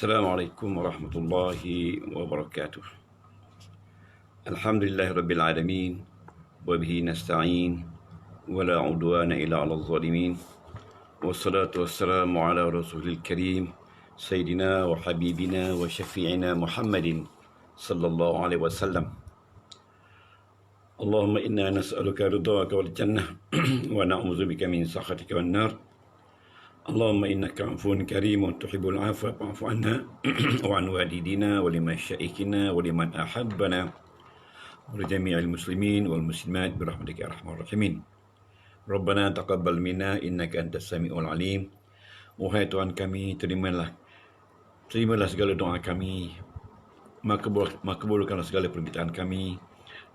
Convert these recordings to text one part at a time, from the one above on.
Assalamualaikum warahmatullahi wabarakatuh. Alhamdulillah rabbil alamin wa bihi nasta'in wa la udwana illa 'alal zalimin. Wassalatu wassalamu ala rasulil karim sayyidina wa habibina wa syafi'ina Muhammadin sallallahu alaihi wasallam. Allahumma inna nas'aluka ridhaka wal jannah wa na'udzubika min sakhatika wan nar. Allahumma innaka afuwun karimun tuhibbul afwa fa'fu anna wa an walidina wa liman syaikina wa liman ahabbana wa li jami'il muslimin wal muslimat bi rahmatika ya arhamar rahimin. Rabbana taqabbal minna innaka antas samiul alim. Wahai Tuhan kami, terimalah segala doa kami, makbulkanlah segala permintaan kami,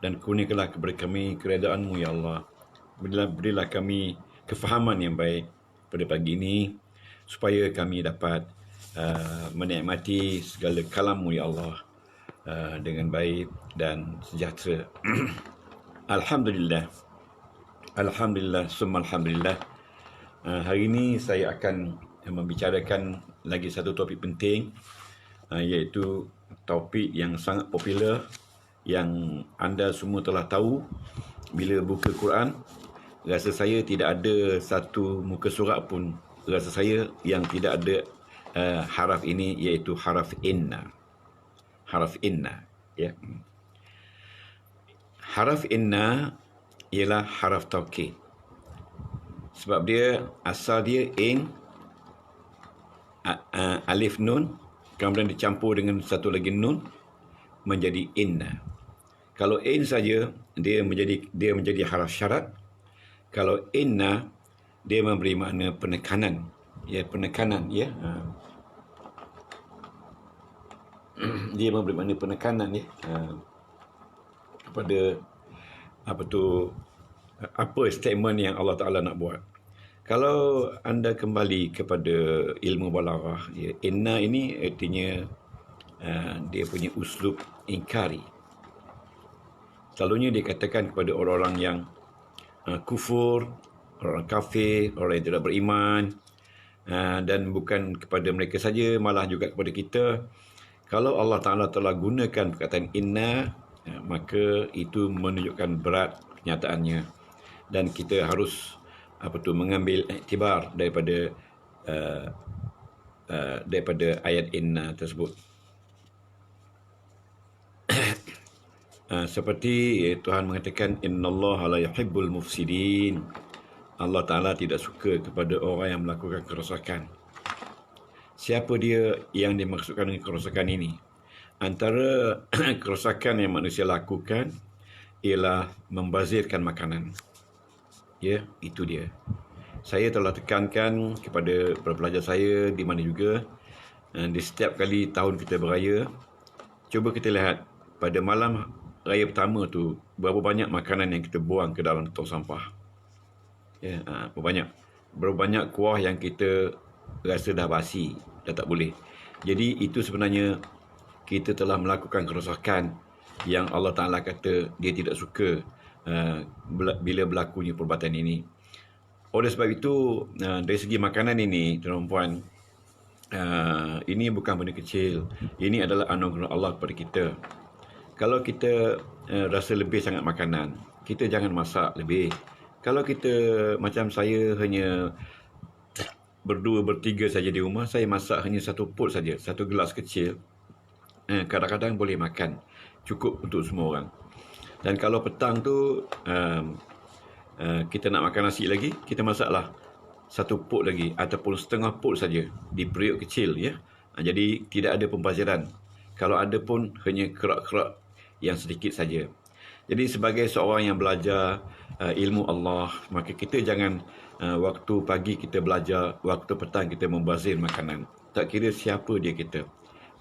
dan kurniakanlah kepada kami keredaan-Mu ya Allah. Berilah kami kefahaman yang baik pada pagi ini, supaya kami dapat menikmati segala kalam-Mu ya Allah dengan baik dan sejahtera. Alhamdulillah, summa alhamdulillah. Hari ini saya akan membicarakan lagi satu topik penting, iaitu topik yang sangat popular, yang anda semua telah tahu. Bila buka Quran, rasa saya tidak ada satu muka surat pun, rasa saya, yang tidak ada haraf ini, iaitu haraf inna. Haraf inna, ya. Haraf inna ialah haraf taukid. Sebab dia, asal dia in, alif nun, kemudian dicampur dengan satu lagi nun, menjadi inna. Kalau in saja, dia menjadi haraf syarat. Kalau inna, dia memberi makna penekanan, ya, penekanan, ya. Dia memberi makna penekanan, ya, kepada apa statement yang Allah Ta'ala nak buat. Kalau anda kembali kepada ilmu balaghah, ya, inna ini artinya dia punya uslub ingkari. Selalunya dikatakan kepada orang-orang yang kufur, orang kafir, orang yang tidak beriman, dan bukan kepada mereka saja, malah juga kepada kita. Kalau Allah Ta'ala telah gunakan perkataan inna, maka itu menunjukkan berat kenyataannya, dan kita harus mengambil iktibar daripada ayat inna tersebut. Seperti Tuhan mengatakan, innallaha la yuhibbul mufsidin. Allah Ta'ala tidak suka kepada orang yang melakukan kerosakan. Siapa dia yang dimaksudkan dengan kerosakan ini? Antara kerosakan yang manusia lakukan ialah membazirkan makanan. Ya, itu dia. Saya telah tekankan kepada para pelajar saya di mana juga, di setiap kali tahun kita beraya, cuba kita lihat pada malam raya pertama tu, berapa banyak makanan yang kita buang ke dalam tong sampah. Ya, berapa banyak kuah yang kita rasa dah basi, dah tak boleh. Jadi itu sebenarnya kita telah melakukan kerosakan yang Allah Ta'ala kata dia tidak suka bila berlakunya perbuatan ini. Oleh sebab itu, dari segi makanan ini, tuan-puan, ini bukan benda kecil. Ini adalah anugerah Allah kepada kita. Kalau kita rasa lebih sangat makanan, kita jangan masak lebih. Kalau kita, macam saya, hanya berdua, bertiga saja di rumah, saya masak hanya satu pot saja, satu gelas kecil. Kadang-kadang boleh makan, cukup untuk semua orang. Dan kalau petang tu kita nak makan nasi lagi, kita masaklah satu pot lagi, ataupun setengah pot saja di periuk kecil, ya. Jadi tidak ada pembaziran. Kalau ada pun hanya kerak-kerak yang sedikit saja. Jadi sebagai seorang yang belajar ilmu Allah, maka kita jangan waktu pagi kita belajar, waktu petang kita membazir makanan. Tak kira siapa dia kita,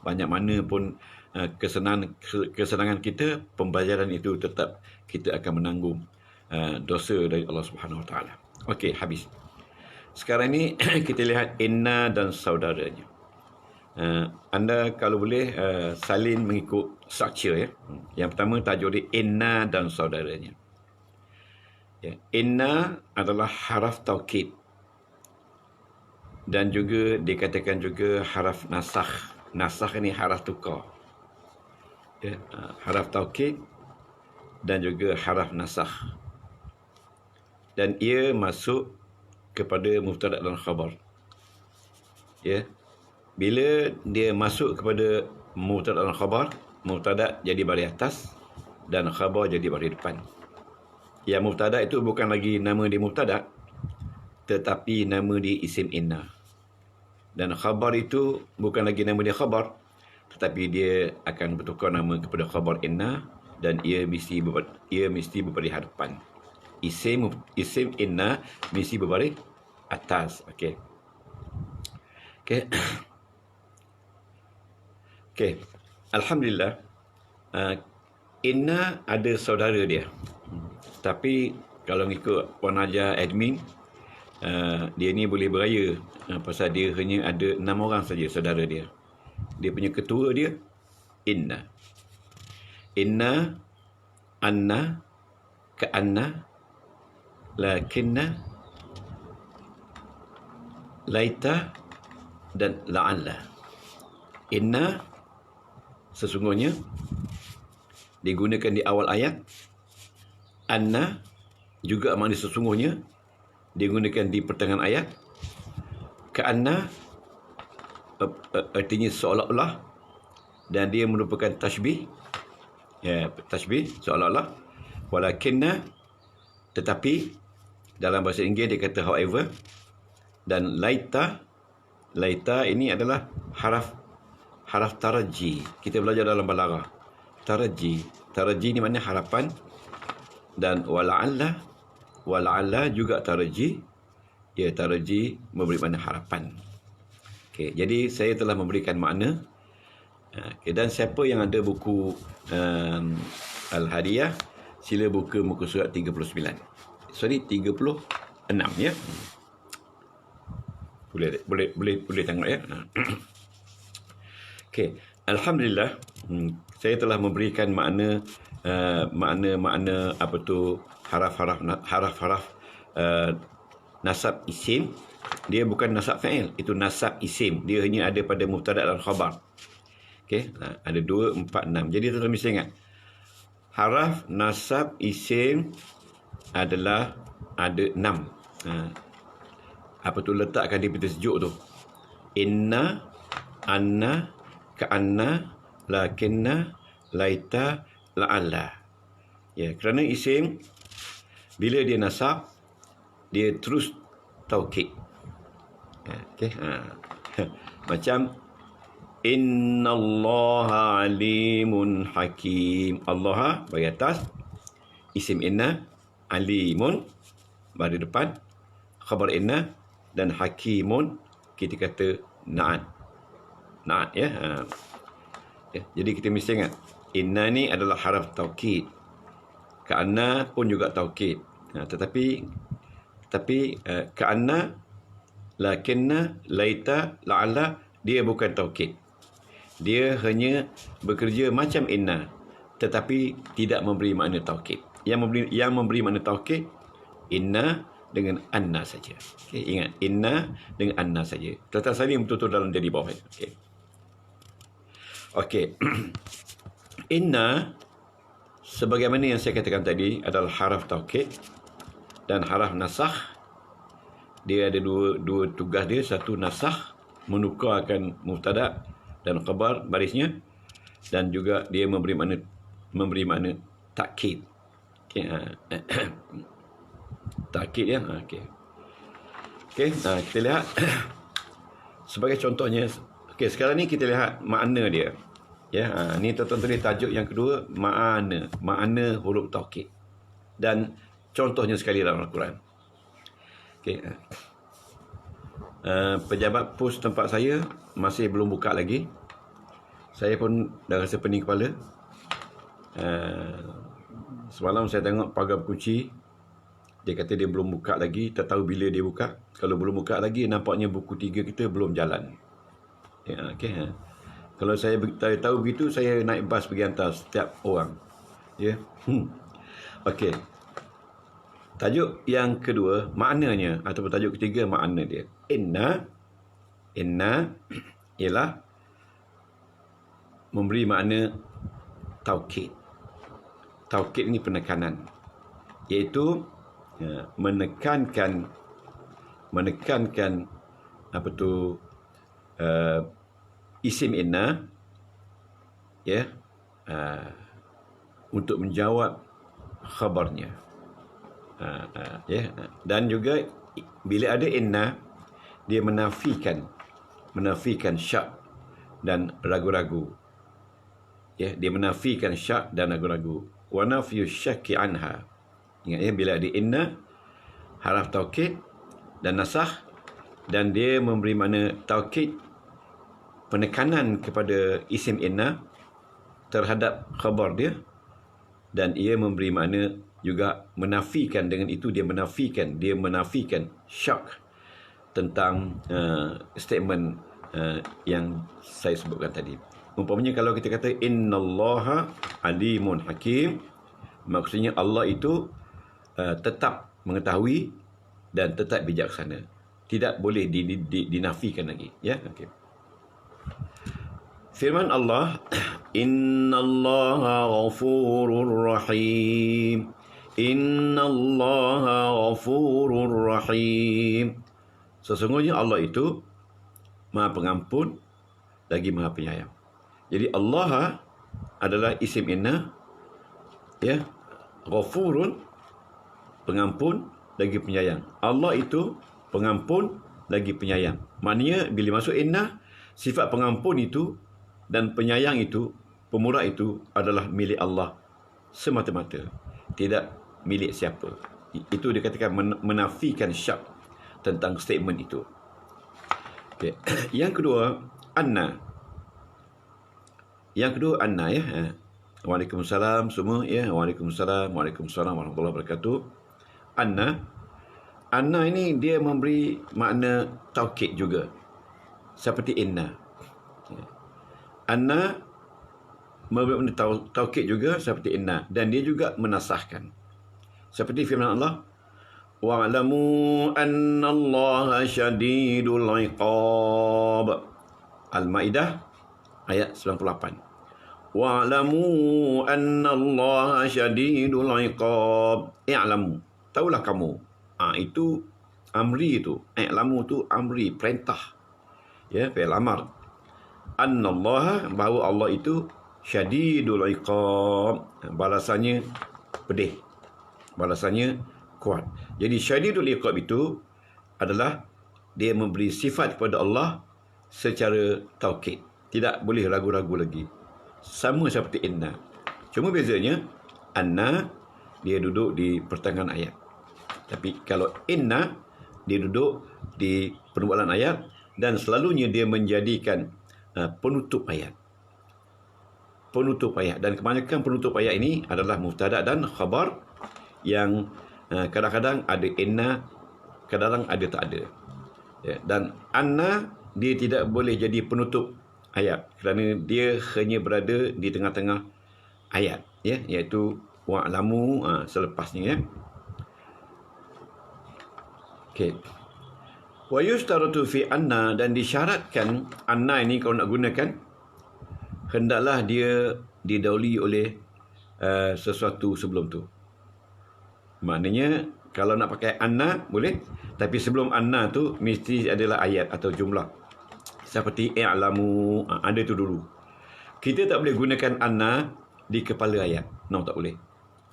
banyak mana pun kesenangan kita, pembayaran itu tetap kita akan menanggung dosa dari Allah Subhanahu Wa Taala. Okey, habis. Sekarang ni kita lihat inna dan saudaranya. Anda kalau boleh salin mengikut structure, ya. Yang pertama tajuk dia inna dan saudaranya. Ya, inna adalah haraf taukid, dan juga dikatakan juga haraf nasakh. nasakh ni haraf tukar. Ya, haraf taukid dan juga haraf nasakh. Dan ia masuk kepada mubtada dan khabar. Ya. Bila dia masuk kepada mubtada dan khabar, mubtada jadi baris atas dan khabar jadi baris depan. Yang mubtada itu bukan lagi nama dia mubtada, tetapi nama dia isim inna. Dan khabar itu bukan lagi nama dia khabar, tetapi dia akan bertukar nama kepada khabar inna dan ia mesti berbaris hadapan. Isim inna mesti berbaris atas. Okey. Okey. Alhamdulillah, inna ada saudara dia. Tapi kalau ikut Puan Hajar admin, dia ni boleh beraya pasal dia hanya ada 6 orang saja saudara dia. Dia punya ketua dia inna, anna, ka'anna, lakinna, laita dan la'alla. Inna sesungguhnya digunakan di awal ayat. Anna juga makna sesungguhnya digunakan di pertengahan ayat. Ka'anna artinya seolah-olah, dan dia merupakan tashbih. Ya, tashbih seolah-olah. Walakinna, tetapi dalam bahasa Inggeris dia kata however. Dan laita ini adalah haraf taraji. Kita belajar dalam balaghah. Taraji ni maknanya harapan. Dan wala'alla juga taraji. Ya, taraji memberi makna harapan. Okey, jadi saya telah memberikan makna. Okay, dan siapa yang ada buku Al-Hadiyah, sila buka muka surat 36 ya. Boleh tengok ya. Okey, alhamdulillah, saya telah memberikan makna apa tu haraf-haraf nasab isim. Dia bukan nasab fa'il, itu nasab isim. Dia hanya ada pada mubtada dan khabar. Okey, ada 2, 4, 6. Jadi tuan-tuan mesti ingat, haraf nasab isim adalah ada 6. Apa tu, letakkan di pita sejuk tu. Inna, anna, ka'anna, lakinna, laita, la'alla. Ya, kerana isim bila dia nasab, dia terus taukid. Okey, macam innallaha alimun hakim. Allah bagi atas, isim inna, alimun bagi depan, khabar inna, dan hakimun kita kata na'at ya. Jadi kita mesti ingat, inna ni adalah haraf taukid, ka'anna pun juga taukid. Tetapi ka'anna, lakinna, laita, la'alla, dia bukan taukid. Dia hanya bekerja macam inna, tetapi tidak memberi makna taukid. Yang memberi makna taukid inna dengan anna saja. Okay, ingat, inna dengan anna saja. Tuan-tuan salin betul-betul dalam jadi bawah. Okey. Inna, sebagaimana yang saya katakan tadi, adalah haraf taukid dan haraf nasakh. Dia ada dua tugas dia. Satu, nasakh, menukarkan mubtada dan khabar barisnya, dan juga dia memberi makna takkid. Okey, takkid ya. Okey, kita lihat sebagai contohnya. Okey, sekarang ni kita lihat makna dia. Ya, ni tuan-tuan tulis tajuk yang kedua, makna huruf taukid dan contohnya sekali dalam Al-Quran. Okey. Pejabat pos tempat saya masih belum buka lagi. Saya pun dah rasa pening kepala. Semalam saya tengok pagar kunci, dia kata dia belum buka lagi, tak tahu bila dia buka. Kalau belum buka lagi, nampaknya buku 3 kita belum jalan. Ya, okey. Kalau saya tahu begitu, saya naik bas pergi hantar setiap orang. Ya. Okey. Tajuk yang kedua, maknanya, ataupun tajuk ketiga, makna dia. Inna ialah memberi makna taukid. Taukid ini penekanan, iaitu menekankan apa tu isim inna, ya, untuk menjawab khabarnya. Ya, dan juga bila ada inna, dia menafikan syak dan ragu-ragu. Ya, dia menafikan syak dan ragu-ragu. Wa nafyu syakki anha. Ingat ya, bila ada inna, haraf taukid dan nasah, dan dia memberi makna taukid, penekanan kepada isim inna terhadap khabar dia, dan ia memberi makna juga menafikan, dengan itu dia menafikan syak tentang statement yang saya sebutkan tadi. Umpamanya kalau kita kata innallaha alimun hakim, maksudnya Allah itu tetap mengetahui dan tetap bijaksana. Tidak boleh dinafikan lagi, ya. Okey. Firman Allah, innallaha ghafurur rahim. Innallaha ghafurur rahim. Sesungguhnya Allah itu Maha Pengampun lagi Maha Penyayang. Jadi Allah adalah isim inna, ya. Ghafurun, pengampun lagi penyayang. Allah itu pengampun lagi penyayang. Maknanya bila masuk inna, sifat pengampun itu dan penyayang itu, pemurah itu adalah milik Allah semata-mata, tidak milik siapa. Itu dikatakan menafikan syak tentang statement itu. Okay. Yang kedua, anna. Yang kedua, anna, ya. Waalaikumsalam semua, ya. Waalaikumsalam warahmatullahi wabarakatuh. Anna ini dia memberi makna taukid juga, seperti inna. Anna memberi makna taukid juga seperti inna, dan dia juga menasahkan. Seperti firman Allah, wa'lamu anna Allaha syadidul iqab. Al-Maidah ayat 98. Wa'lamu anna Allaha syadidul iqab. I'lamu, tahulah kamu. Itu amri itu. I'lamu itu amri, perintah. Ya, fi'il amar. Anna Allaha, bahawa Allah itu syadidul iqab, balasannya pedih, balasannya kuat. Jadi syadidul iqab itu adalah dia memberi sifat kepada Allah secara taukid. Tidak boleh ragu-ragu lagi. Sama seperti inna. Cuma bezanya, anna dia duduk di pertengahan ayat. Tapi kalau inna, dia duduk di permulaan ayat, dan selalunya dia menjadikan penutup ayat. Penutup ayat. Dan kebanyakan penutup ayat ini adalah mubtada dan khabar, yang kadang-kadang ada inna, kadang-kadang ada tak ada. Ya, dan anna dia tidak boleh jadi penutup ayat, kerana dia hanya berada di tengah-tengah ayat, ya, iaitu wa'lamu selepasnya, ya. Okey. Wa yustaratu fi anna, dan disyaratkan anna ini kalau nak gunakan, hendaklah dia didahului oleh sesuatu sebelum tu. Maknanya kalau nak pakai anna boleh, tapi sebelum anna tu mesti adalah ayat atau jumlah. Seperti i'lamu, ada tu dulu. Kita tak boleh gunakan anna di kepala ayat. No, tak boleh.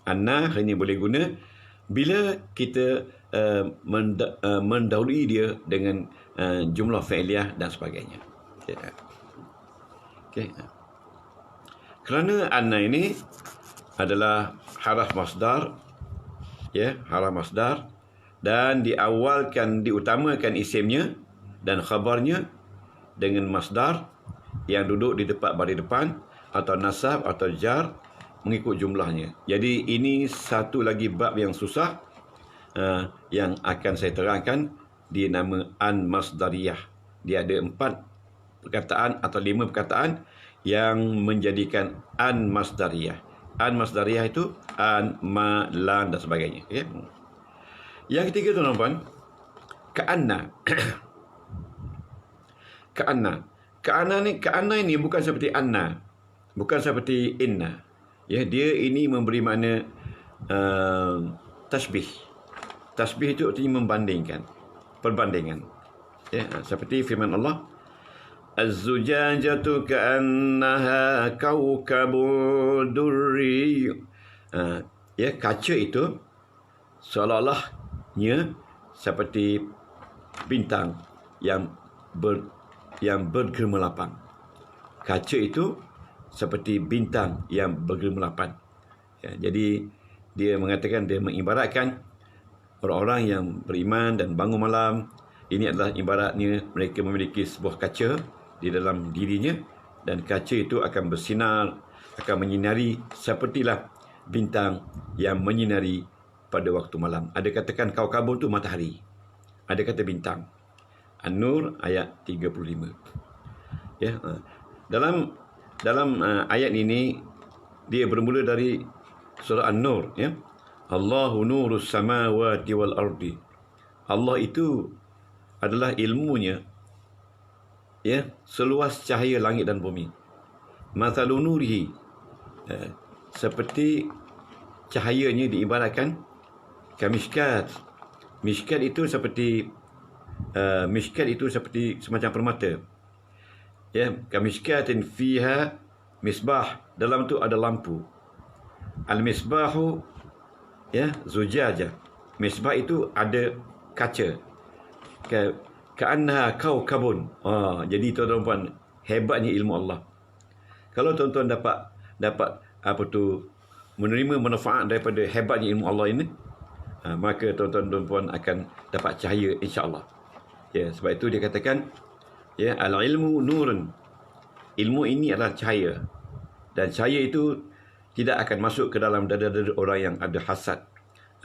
Anna hanya boleh guna bila kita mendahului dia dengan jumlah fi'liyah dan sebagainya. Okay. Kerana anna ini adalah haraf masdar, ya, haraf masdar, dan diutamakan isimnya dan khabarnya dengan masdar yang duduk di tempat baris depan, atau nasab atau jar mengikut jumlahnya. Jadi ini satu lagi bab yang susah yang akan saya terangkan di nama an masdariyah. Dia ada 4 perkataan atau 5 perkataan yang menjadikan an masdariyah. An masdariyah itu an, ma, lan dan sebagainya. Okay? Yang ketiga, tuan-tuan, ka'anna. Ka'anna. Ka'anna ini bukan seperti anna. Bukan seperti inna. Ya, dia ini memberi makna tasbih. Tasbih itu artinya membandingkan, perbandingan. Ya, seperti firman Allah, Az-zujajatu ka'annaha kawkabun durri. Ya, kaca itu seolah-olahnya seperti bintang yang bergemerlapan. Kaca itu seperti bintang yang bergemerlapan. Ya, jadi dia mengatakan, dia mengibaratkan orang-orang yang beriman dan bangun malam. Ini adalah ibaratnya mereka memiliki sebuah kaca di dalam dirinya, dan kaca itu akan bersinar, akan menyinari sepertilah bintang yang menyinari pada waktu malam. Ada katakan kaukabun itu matahari, ada kata bintang. An-Nur ayat 35. Ya, dalam ayat ini dia bermula dari surah An-Nur, ya. Allahu nurus samawati wal ardi. Allah itu adalah ilmunya, ya, seluas cahaya langit dan bumi. Mathalu nurihi, seperti cahayanya diibaratkan kamishkat. Mishkat itu seperti semacam permata. Ya, kamishkatin fiha misbah, dalam tu ada lampu. Al-misbahu, ya, zujaja. Misbah itu ada kaca. Ka'annaha kawkabun. Jadi tuan-tuan puan, hebatnya ilmu Allah. Kalau tuan-tuan dapat menerima manfaat daripada hebatnya ilmu Allah ini, maka tuan-tuan dan puan akan dapat cahaya, insya-Allah. Ya, sebab itu dia katakan, ya, al-ilmu nurun. Ilmu ini adalah cahaya. Dan cahaya itu tidak akan masuk ke dalam dada-dada orang yang ada hasad,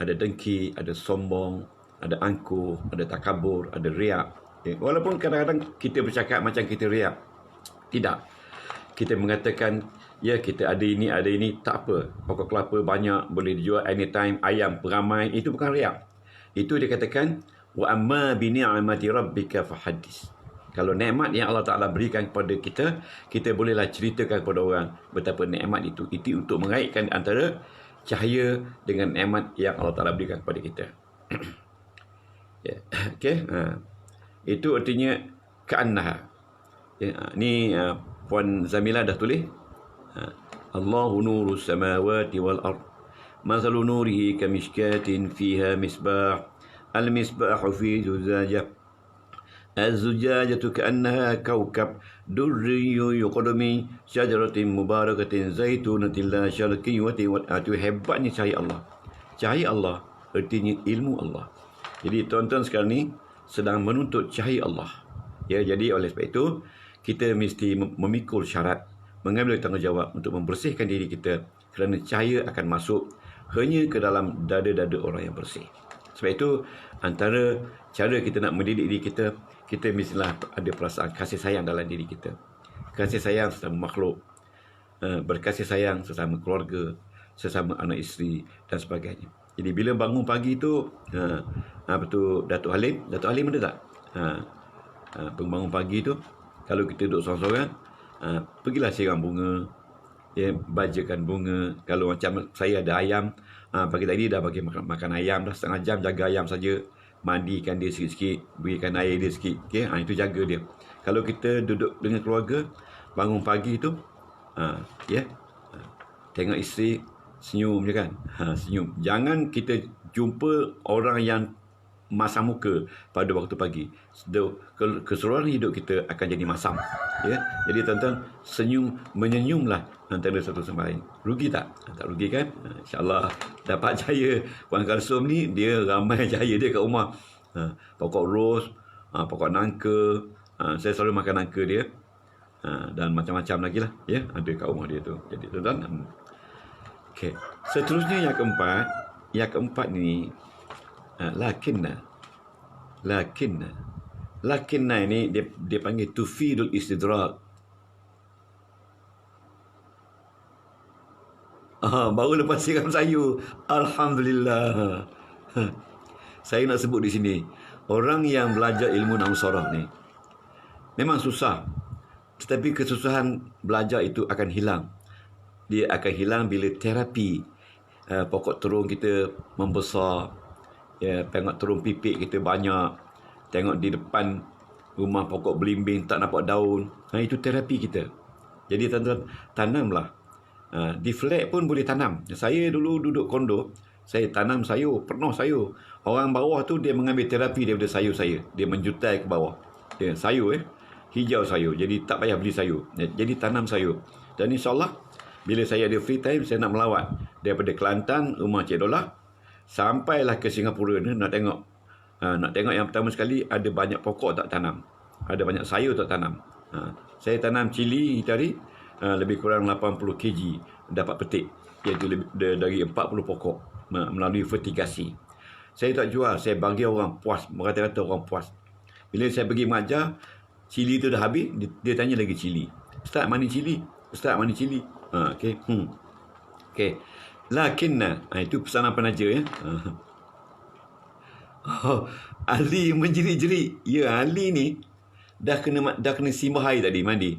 ada dengki, ada sombong, ada angkuh, ada takabur, ada riak. Ya, walaupun kadang-kadang kita bercakap macam kita riak. Tidak. Kita mengatakan, ya, kita ada ini, tak apa. Pokok kelapa banyak, boleh dijual anytime, ayam beramai, itu bukan riak. Itu dikatakan, wa amma bi ni'mati rabbika fahaddis. Kalau nikmat yang Allah Ta'ala berikan kepada kita, kita bolehlah ceritakan kepada orang betapa nikmat itu. Itu untuk mengaitkan antara cahaya dengan nikmat yang Allah Ta'ala berikan kepada kita. Ya. Okay. Itu artinya ka'annaha. Ya. Ni Puan Zamila dah tulis. Allahu nuru samawati wal ard. Mathalu nurihi kamishkatin fiha misbah. Al-misbahu fi zujajah. Az-zujajatu ka'annaha kawkab durriyyu yuqadami syajaratin mubarakatin zaitunatin la syarqiyyati wa atu. Hebatnya cahaya Allah. Cahaya Allah artinya ilmu Allah. Jadi tuan-tuan sekarang ni sedang menuntut cahaya Allah. Ya, jadi oleh sebab itu kita mesti memikul syarat, mengambil tanggungjawab untuk membersihkan diri kita, kerana cahaya akan masuk hanya ke dalam dada-dada orang yang bersih. Sebab itu antara cara kita nak mendidik diri kita, kita mestilah ada perasaan kasih sayang dalam diri kita. Kasih sayang sesama makhluk, berkasih sayang sesama keluarga, sesama anak isteri dan sebagainya. Jadi bila bangun pagi tu, Datuk Halim ada tak? Bangun pagi tu, kalau kita duduk sorang-sorang, pergilah siram bunga, ya, bajakan bunga. Kalau macam saya ada ayam, pagi tadi dah bagi makan ayam dah, setengah jam jaga ayam saja, mandikan dia sikit-sikit, berikan air dia sikit, okay? Itu jaga dia. Kalau kita duduk dengan keluarga, bangun pagi tu, ya, tengok isteri senyum je kan, senyum. Jangan kita jumpa orang yang masam muka pada waktu pagi. Keseluruhan hidup kita akan jadi masam. Ya, jadi tuan-tuan menyenyumlah antara satu sama lain. Rugi tak? Tak rugi kan? InsyaAllah dapat jaya. Puan Kalsum ni dia ramai jaya dia kat rumah. Pokok ros, pokok nangka. Saya selalu makan nangka dia. Dan macam-macam lagi lah. Ya, ada kat rumah dia tu. Jadi tuan-tuan. Okay. Seterusnya yang keempat ni, lakinna ini dia panggil tufidul istidrak. Baru lepas siram sayur, alhamdulillah. Saya nak sebut di sini, orang yang belajar ilmu nahwu saraf ni memang susah, tetapi kesusahan belajar itu akan hilang dia akan hilang bila terapi pokok terung kita membesar, ya, tengok terung pipit kita banyak, tengok di depan rumah pokok belimbing tak nampak daun, itu terapi kita. Jadi tuan-tuan, tanamlah. Di flat pun boleh tanam. Saya dulu duduk kondo, saya tanam sayur, penuh sayur. Orang bawah tu dia mengambil terapi daripada sayur saya. Dia menjutai ke bawah. Dia sayur, hijau sayur. Jadi tak payah beli sayur. Jadi tanam sayur. Dan insyaAllah, bila saya ada free time, saya nak melawat. Daripada Kelantan, rumah Cik Dolah, sampailah ke Singapura ni nak tengok. Nak tengok yang pertama sekali, ada banyak pokok tak tanam. Ada banyak sayur tak tanam. Saya tanam cili tadi, lebih kurang 80 kg dapat petik, iaitu dari 40 pokok melalui vertigasi. Saya tak jual, saya bagi orang puas, rata-rata orang puas. Bila saya pergi mengajar, cili tu dah habis, dia tanya lagi cili. Ustaz, mana cili? Ustaz, mana cili? Okey. Okey. Lakinna, itu pesanan penaja, ya. Ali menjerit-jerit. Ya, Ali ni dah kena simbah air tadi mandi.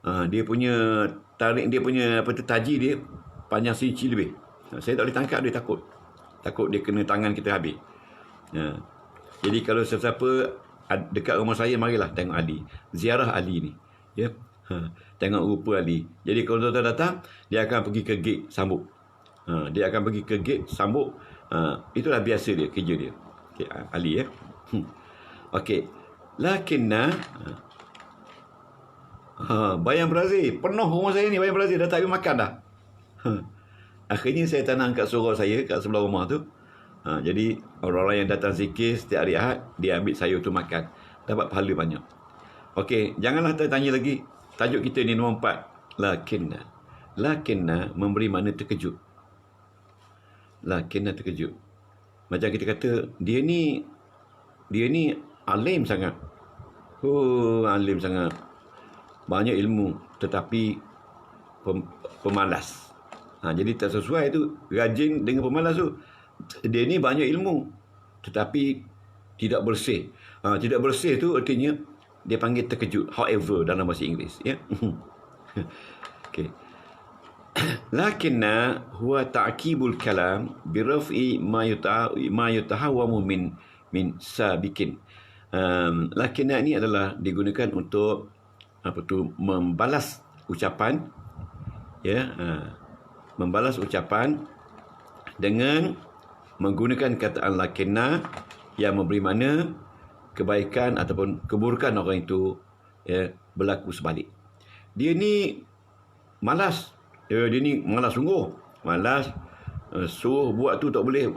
Dia punya tarik, dia punya taji dia panjang seinci lebih. Saya tak boleh tangkap dia, takut dia kena tangan kita habis. Jadi kalau sesiapa dekat rumah saya, marilah tengok Ali, ziarah Ali ni, ya. Tengok rupa Ali. Jadi kalau tuan-tuan datang, dia akan pergi ke gate sambut. Dia akan pergi ke gate sambut. Itulah biasa dia, kerja dia. Okay, Ali, ya. Okey. Lakinna bayam Brazil, penuh rumah saya ni bayam Brazil, dah tak habis makan dah. Akhirnya saya tanam kat surau saya, kat sebelah rumah tu. Jadi orang-orang yang datang zikir setiap hari Ahad, dia ambil sayur tu makan, dapat pahala banyak. Okey, janganlah tanya lagi. Tajuk kita ni nombor 4. Lakinna memberi makna terkejut. Lakinna terkejut. Macam kita kata, dia ni alim sangat. Alim sangat. Banyak ilmu, tetapi pemalas. Jadi tak sesuai tu. Rajin dengan pemalas tu. Dia ni banyak ilmu, tetapi tidak bersih. Tidak bersih tu artinya dia panggil terkejut. However, dalam bahasa Inggeris, ya. Okey. Lakinna huwa ta'kibul kalam biraf'i ma yutahawwamu min sabikin. Lakinna ini adalah digunakan untuk membalas ucapan, ya, membalas ucapan dengan menggunakan kataan lakinna yang memberi makna kebaikan ataupun keburukan orang itu, ya, berlaku sebalik. Dia ni malas. Dia ni malas sungguh. Malas, suruh buat tu tak boleh,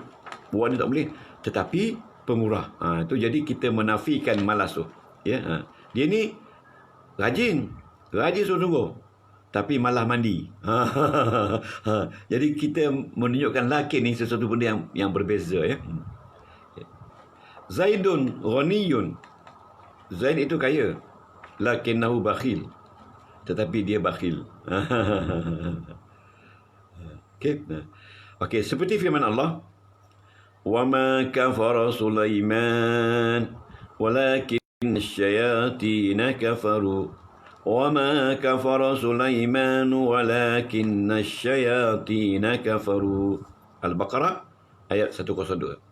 buat ni tak boleh, tetapi pemurah. Itu jadi kita menafikan malas tu, ya. Dia ni rajin sungguh-sungguh, tapi malah mandi. Jadi kita menunjukkan lakin ni sesuatu benda yang berbeza, ya. Zaidun ghaniyun. Zaid itu kaya, lakinnahu bakhil, tetapi dia bakhil. Okey, seperti firman Allah, wa ma kafara Sulaiman walakin الشياطين كفروا وما كفر سليمان ولكن الشياطين كفروا. Al-Baqarah ayat 102.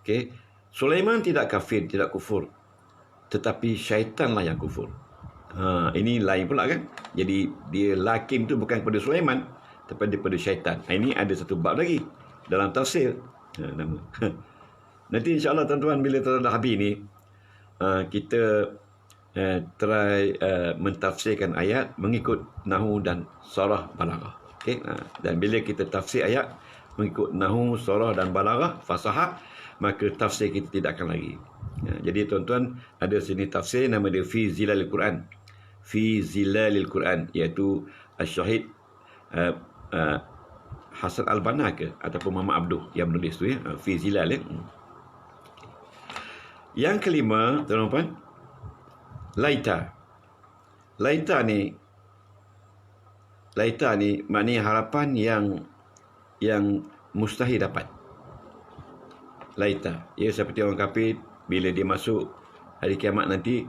Okey, Sulaiman tidak kafir, tidak kufur, tetapi syaitanlah yang kufur. Ini lain pula, kan? Jadi dia lakin tu bukan kepada Sulaiman, tapi daripada syaitan. Ini ada satu bab lagi dalam tafsir. Nama. Nanti insya-Allah tuan-tuan, bila tuan-tuan dah habis ni, kita try mentafsirkan ayat mengikut nahu dan sarah balaghah. Okey, dan bila kita tafsir ayat mengikut nahu, sarah dan balaghah, fasahah, maka tafsir kita tidak akan lagi. Jadi tuan-tuan, ada sini tafsir nama dia Fi Zilalil Quran. Fi Zilalil Quran, iaitu Syahid Hasan Al-Banna ke ataupun Muhammad Abduh yang menulis tu, ya. Fi Zilal, ya. Yang kelima, tuan-tuan, laita. Laita ni maknanya harapan yang mustahil dapat. Laita, ia seperti orang kafir bila dia masuk hari kiamat nanti,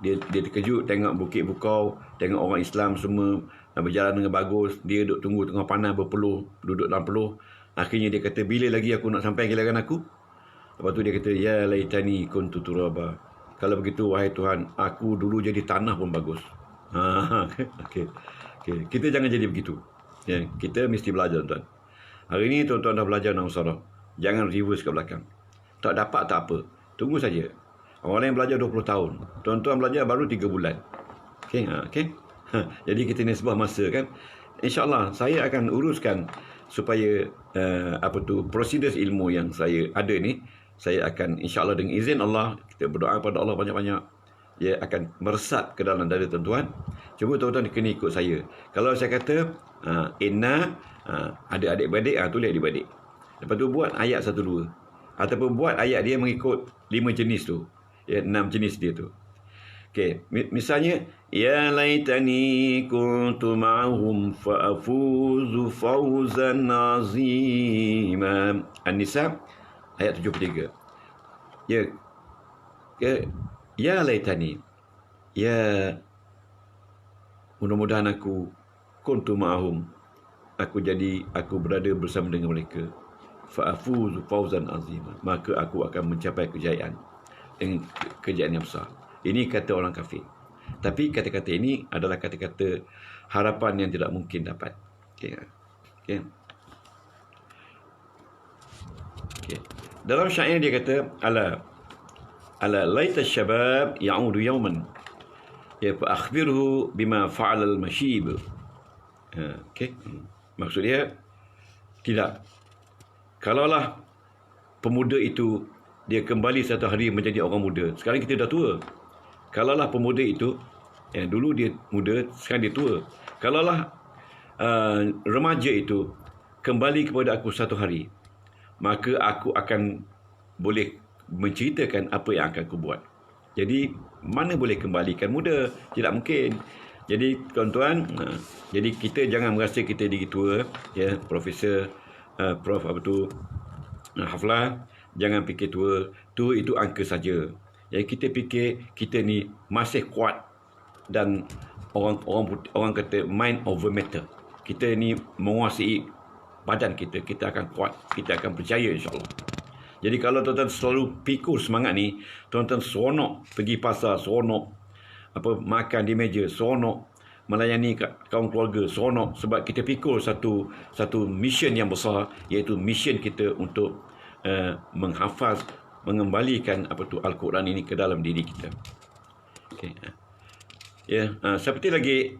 Dia terkejut tengok Bukit Bukau, tengok orang Islam semua berjalan dengan bagus. Dia duduk tunggu tengah panas berpeluh, duduk dalam peluh. Akhirnya dia kata, bila lagi aku nak sampai giliran aku? Lepas tu dia kata, ya laitani kuntu turaba. Kalau begitu, wahai Tuhan, aku dulu jadi tanah pun bagus. Okay. Kita jangan jadi begitu. Ya, kita mesti belajar, tuan. Hari ini tuan-tuan dah belajar Nausarah. Jangan reverse ke belakang. Tak dapat tak apa. Tunggu saja. Orang lain belajar 20 tahun. Tuan-tuan belajar baru 3 bulan. Okay. Jadi kita ni sebuah masa kan. InsyaAllah saya akan uruskan supaya prosedur ilmu yang saya ada ni, saya akan insyaAllah dengan izin Allah, kita berdoa kepada Allah banyak-banyak, dia akan meresap ke dalam dada tuan-tuan. Cuba tuan-tuan kena ikut saya. Kalau saya kata inna ada adik-beradik, tulis adik-beradik. Lepas tu buat ayat 1, 2. Ataupun buat ayat dia mengikut 5 jenis tu. 6 jenis dia tu. Okay. Misalnya, ya laitani kuntu ma'ahum fa'afuzu fawzan azima. An-Nisa ayat 73. Ya laitani. Ya, mudah-mudahan aku kuntu ma'ahum. Aku berada bersama dengan mereka. Fa'afuzu fawzan azima. Maka aku akan mencapai kejayaan. Dengan kejayaan yang besar. Ini kata orang kafir. Tapi kata-kata ini adalah kata-kata harapan yang tidak mungkin dapat. Okay. Dalam syair dia kata, ala laita syabab ya'udu yawman fa akhbirhu bima fa'ala al-mashib. Maksud dia, tidak. Kalaulah pemuda itu dia kembali satu hari menjadi orang muda. Sekarang kita dah tua. Kalaulah pemuda itu, dulu dia muda, sekarang dia tua. Kalaulah remaja itu kembali kepada aku satu hari, maka aku akan boleh menceritakan apa yang akan aku buat. Jadi, mana boleh kembalikan muda? Tidak mungkin. Jadi, tuan-tuan, jadi kita jangan merasa kita diri tua, ya, Profesor, Prof. Haflah, jangan fikir tua. Tua itu angka saja. Jadi kita fikir kita ni masih kuat, dan orang kata mind over matter. Kita ni menguasai badan kita akan kuat, kita akan percaya insya-Allah. Jadi kalau tuan-tuan selalu pikul semangat ni, tuan-tuan seronok pergi pasar, seronok makan di meja, seronok melayani kaum keluarga, seronok sebab kita pikul satu mission yang besar, iaitu mission kita untuk menghafaz, mengembalikan Al-Quran ini ke dalam diri kita. Okay. Seperti lagi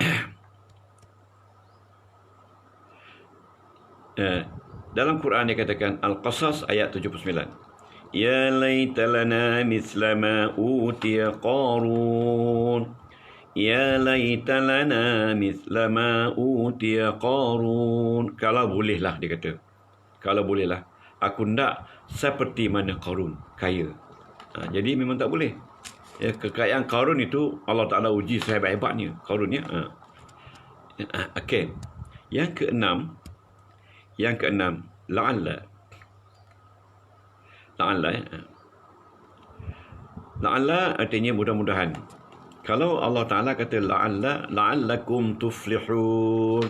dalam Quran dia katakan Al-Qasas ayat 79. Ya laita lana mithla ma utiya Qarun. Ya laita lana mithla ma utiya Qarun. Kalau bolehlah, dia kata. Kalau bolehlah, aku nak seperti mana Qarun, kaya. Jadi memang tak boleh. Ya, kekayaan Qarun itu Allah Ta'ala uji sehebat-hebatnya Qarun, ya. Okey. Yang keenam, la'alla. La'alla artinya mudah-mudahan. Kalau Allah Ta'ala kata la'allakum tuflihun,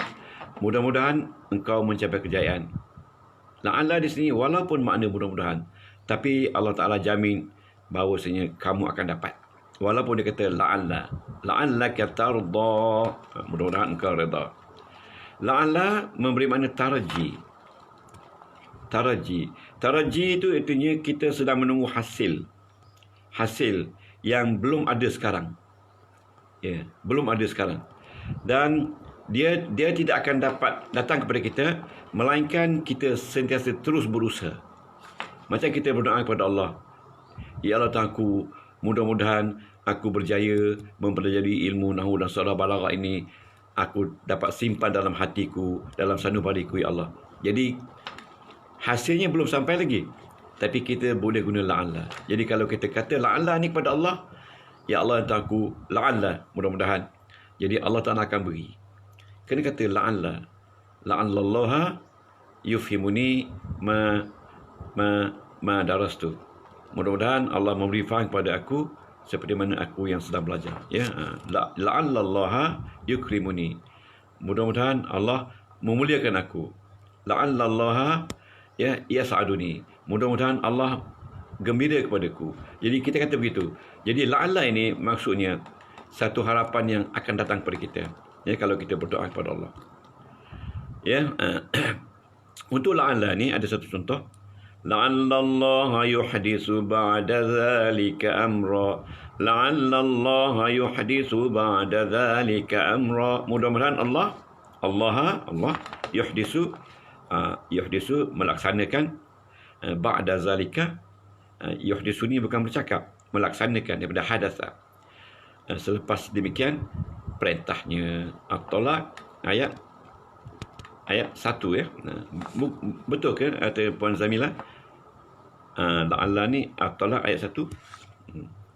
mudah-mudahan engkau mencapai kejayaan. La'alla di sini walaupun makna mudah-mudahan, tapi Allah Ta'ala jamin bahawasanya kamu akan dapat. Walaupun dia kata la'allaka tarda, mudah-mudahan engkau redha. La'alla memberi makna taraji. Taraji itu artinya kita sedang menunggu hasil yang belum ada sekarang. Ya, belum ada sekarang. Dan dia tidak akan dapat datang kepada kita melainkan kita sentiasa terus berusaha. Macam kita berdoa kepada Allah, ya Allah Tuhanku, mudah-mudahan aku berjaya mempelajari ilmu nahwu dan sarah balaghah ini, aku dapat simpan dalam hatiku, dalam sanubariku, ya Allah. Jadi hasilnya belum sampai lagi, tapi kita boleh guna la'alla. Jadi kalau kita kata la'alla ni kepada Allah, ya Allah Tuhanku, la'alla, mudah-mudahan, jadi Allah Ta'ala akan beri. Kena kata la'allallaha yufhimuni ma darastu. Mudah-mudahan Allah memberi faham kepada aku seperti mana aku yang sedang belajar. Ya, la'allallaha yukrimuni. Mudah-mudahan Allah memuliakan aku. La'allallaha yas'aduni. Mudah-mudahan Allah gembira kepadaku. Jadi kita kata begitu. Jadi la'alla ini maksudnya satu harapan yang akan datang kepada kita. Ya, kalau kita berdoa kepada Allah. Ya, untuk la'alla ni ada satu contoh. La'allallaha yuhdisu ba'da dhalika amra. La'allallaha yuhdisu ba'da dhalika amra. Mudah-mudahan Allah yuhdisu melaksanakan ba'da zalika. Yuhdisu ni bukan bercakap, melaksanakan daripada hadasa. Selepas demikian perintahnya at-talaq ayat 1 ya. Betul ke kata Puan Zamilah? La'alla ni at-talaq ayat 1.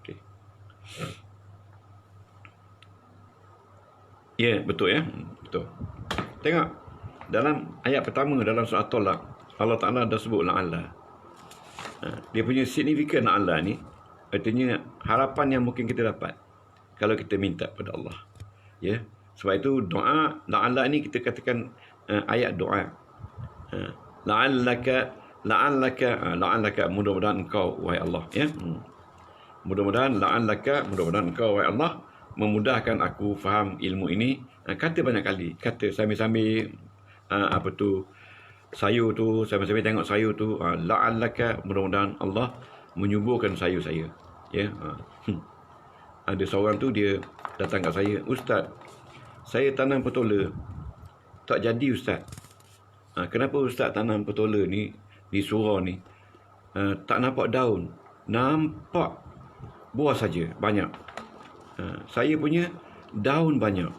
Okey. Ya, betul ya. Betul. Tengok dalam ayat pertama dalam surah at-talaq, Allah Taala dah sebut la'alla. Dia punya signifikan la'alla ni artinya harapan yang mungkin kita dapat kalau kita minta kepada Allah. Ya. Sebab itu doa la'alla ni kita katakan ayat doa. La'allaka mudah-mudahan engkau wahai Allah, ya. Mudah-mudahan engkau wahai Allah memudahkan aku faham ilmu ini. Kata banyak kali, kata sambil-sambil sayur tu, sambil-sambil tengok sayur tu, la'allaka, mudah-mudahan Allah menyuburkan sayur saya. Ya. Ada seorang tu dia datang kat saya, "Ustaz, saya tanam petola tak jadi Ustaz. Kenapa Ustaz tanam petola ni di surau ni tak nampak daun, nampak buah saja banyak. Saya punya daun banyak,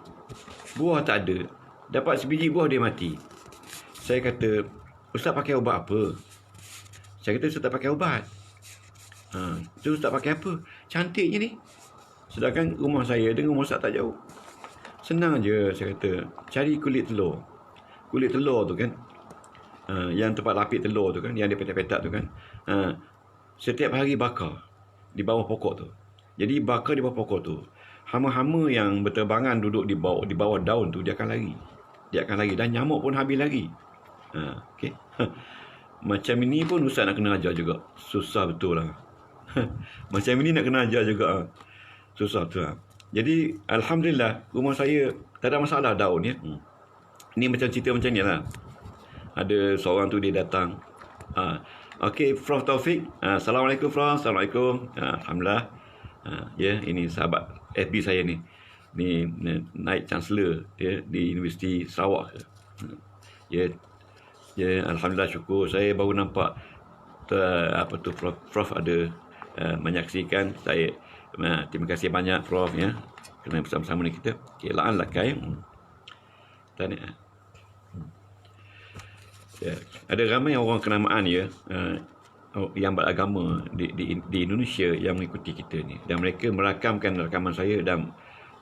buah tak ada. Dapat sebiji buah dia mati." Saya kata, "Ustaz pakai ubat apa?" Saya kata, "Ustaz tak pakai ubat." Tu Ustaz pakai apa? Cantiknya ni. Sedangkan rumah saya dengan rumah Ustaz tak jauh. Senang je, saya kata. Cari kulit telur. Kulit telur tu kan, yang tempat lapik telur tu kan, yang dia petak-petak tu kan, setiap hari bakar di bawah pokok tu. Jadi bakar di bawah pokok tu, hama-hama yang berterbangan duduk di bawah daun tu, dia akan lari. Dan nyamuk pun habis lagi. Okay. Macam ini pun Ustaz nak kena ajar juga. Susah betul lah. Macam ini nak kena ajar juga. Susah betul lah. Jadi Alhamdulillah rumah saya tak ada masalah daun ya. Ni macam cerita macam ni lah. Ada seorang tu dia datang. Okey, Prof Taufik. Assalamualaikum Prof. Assalamualaikum. Alhamdulillah. Ya, ini sahabat FB saya ni. Ni naik Chancellor ya, di Universiti Sarawak. Ya, Alhamdulillah syukur. Saya baru nampak Prof ada menyaksikan saya. Terima kasih banyak Prof ya, kerana bersama-sama dengan kita. Okay, la'allaka ya. Ya. Ada ramai orang kenamaan ya, yang beragama di Indonesia yang mengikuti kita ni, dan mereka merakamkan rakaman saya dan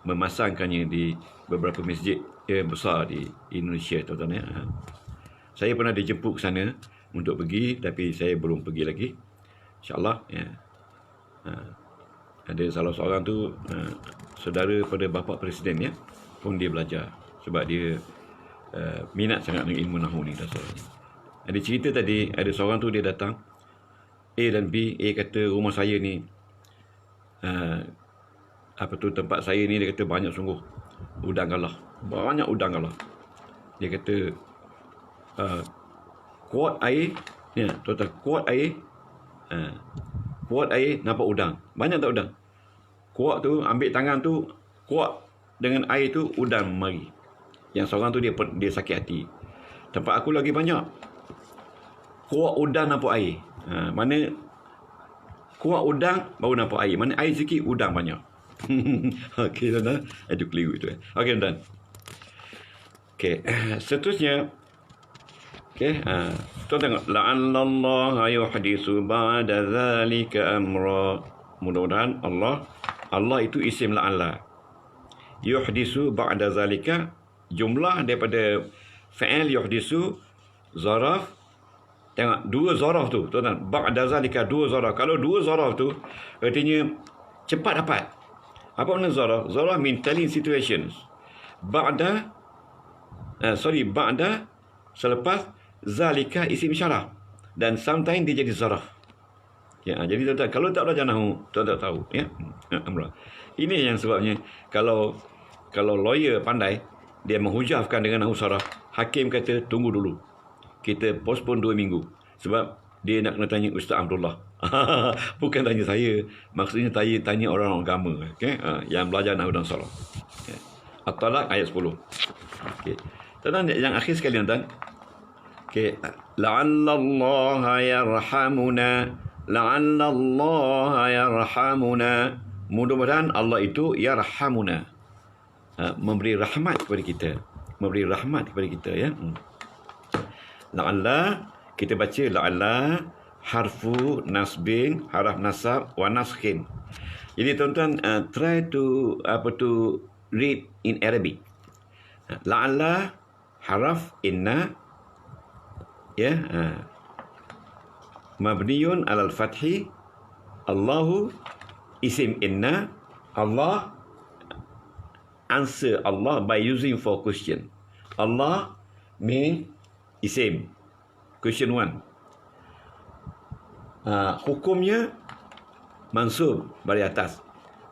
memasangkannya di beberapa masjid besar di Indonesia, tuan-tuan ya. Saya pernah dijemput ke sana untuk pergi, tapi saya belum pergi lagi. InsyaAllah ya. Ada salah seorang tu saudara pada bapa presiden ya, pun dia belajar sebab dia minat sangat dengan ilmu nahwu ni dasarnya. Ada cerita tadi, ada seorang tu dia datang A dan B. A kata rumah saya ni tempat saya ni, dia kata banyak sungguh udang galah, banyak udang galah. Dia kata kuat air ya, tuan-tuan, kuat air nampak udang. Banyak tak udang? Kuat tu ambil tangan tu, kuat dengan air tu, udang mari. Yang seorang tu dia sakit hati. Tempat aku lagi banyak. Kuat udang nampak air. Mana kuat udang baru nampak air. Mana air sikit, udang banyak. Okey tuan-tuan. Itu keliru itu. Okey tuan-tuan. Okey, seterusnya. Okey, tuan tengok, la'allallaha yuhdisu ba'da zalika amra. Mudah-mudahan Allah itu isim la'alla. Yuhdisu ba'da zalika, jumlah daripada fa'il yuhdisu, zaraf. Tengok, dua zaraf tu, tuan-tuan. Ba'da zalika, dua zaraf. Kalau dua zaraf tu, artinya cepat dapat. Apa makna zarah? Zarah mean telling situations. Ba'da selepas zalika isim syarah. Dan sometimes dia jadi zarah. Ya, jadi tuan-tuan, kalau tak belajar nahu, tuan tak tahu. Ya, Amrah. Ini yang sebabnya kalau lawyer pandai, dia menghujahkan dengan nahu sarah. Hakim kata tunggu dulu. Kita postpone 2 minggu. Sebab dia nak kena tanya Ustaz Abdullah. Bukan tanya saya. Maksudnya tanya orang agama. Okay? Yang belajar nahu dan sarah. Okay. At-Talaq ayat 10. Okay. Tuan-tuan, yang akhir sekali tuan-tuan. Okay. La'allallaha yarhamuna. La'allallaha yarhamuna. Mudah-mudahan Allah itu yarhamuna. Memberi rahmat kepada kita. Memberi rahmat kepada kita. Ya. La'alla, kita baca la'alla, harfu nasbin, haraf nasab, wa naskhin. Jadi tuan-tuan, try to read in Arabic. La'alla, haraf inna, ya, mabniyun alal fathi, Allahu isim inna, Allah answer Allah by using for question. Allah mean isim. Question 1. Hukumnya mansub bari atas.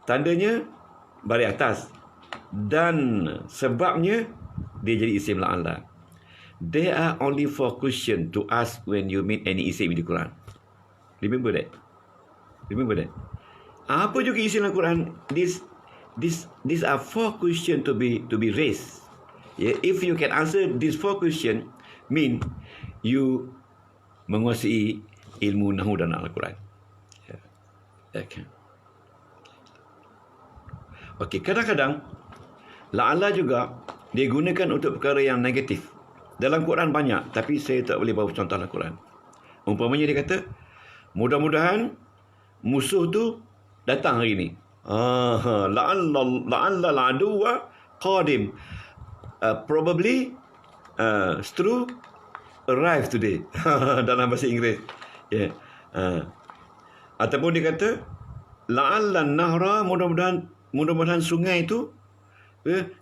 Tandanya bari atas. Dan sebabnya dia jadi isim la'alla. There are only 4 questions to ask when you meet any isim in the Quran. Remember that? Apa juga isim Al-Quran? These are 4 questions to be raised. Yeah, if you can answer these 4 questions, mean you menguasai ilmu nahwu dan Al-Quran. Yeah. Okay. Okey, kadang-kadang la'alla juga digunakan untuk perkara yang negatif. Dalam Quran banyak, tapi saya tak boleh bawa contoh Al-Quran. Umpamanya dia kata, mudah-mudahan musuh tu datang hari ni. La'alla al-aduwa qadim. Probably Stru arrive today. Dalam bahasa Inggeris. Yeah. Ataupun dia kata, la'alla nahra, mudah-mudahan sungai itu